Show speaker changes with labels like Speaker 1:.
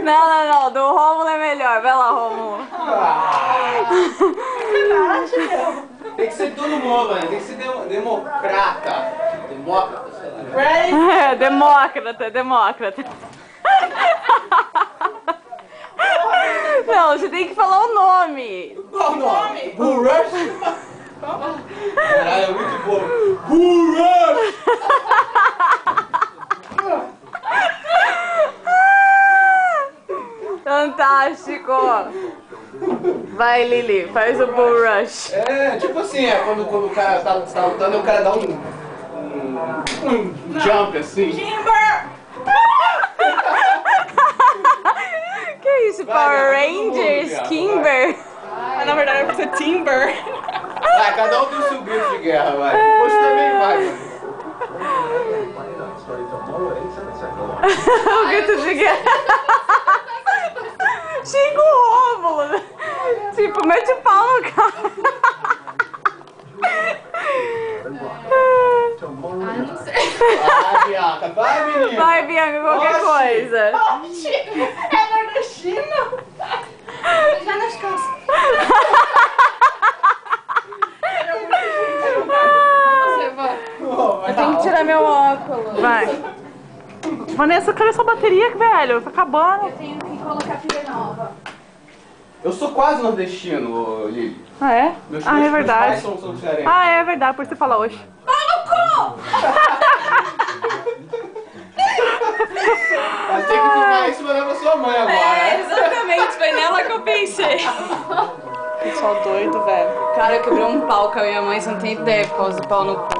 Speaker 1: Não, do Rômulo é melhor. Vai lá, Rômulo.
Speaker 2: Tem que ser todo mundo, mano. Tem que ser democrata. Demócrata, sei lá.
Speaker 1: É, demócrata. Não, você tem que falar o nome.
Speaker 2: Qual o nome? Bull Rush? Caralho, é muito bom. Bull Rush!
Speaker 1: Fantástico. Vai, Lili, faz o Bull Rush.
Speaker 2: É, tipo assim, quando o cara tá lutando, o cara dá um jump assim.
Speaker 3: Kimber!
Speaker 1: Que isso, Power Rangers, Kimber?
Speaker 3: Ah, na verdade é pra ser Timber.
Speaker 2: Vai, cada um tem o seu grito de guerra, vai. Você também vai, mano.
Speaker 1: O grito de guerra. Xinga o Rômulo. Tipo, mete o pau no cara.
Speaker 4: Ah, não sei.
Speaker 2: Vai, Bianca, vai, menina.
Speaker 1: Vai, Bianca, qualquer coisa.
Speaker 3: É nordestino.
Speaker 4: Já nas calças. Você vai.
Speaker 1: Eu tenho que tirar meu óculos. Vai. Vanessa, cadê sua bateria, velho? Tá acabando.
Speaker 4: Eu tenho que colocar pilha nova.
Speaker 2: Eu sou quase nordestino, Lili.
Speaker 1: Ah, é?
Speaker 2: Meus
Speaker 1: É
Speaker 2: pais
Speaker 1: verdade.
Speaker 2: são cearenses.
Speaker 1: Ah, é verdade, por isso você fala hoje.
Speaker 2: Mas tem que filmar isso e mandar pra sua mãe agora.
Speaker 3: É, exatamente, foi nela que eu pensei.
Speaker 1: Pessoal doido, velho.
Speaker 3: Cara, eu quebrei um pau com a minha mãe, você não tem ideia por causa do pau no cu.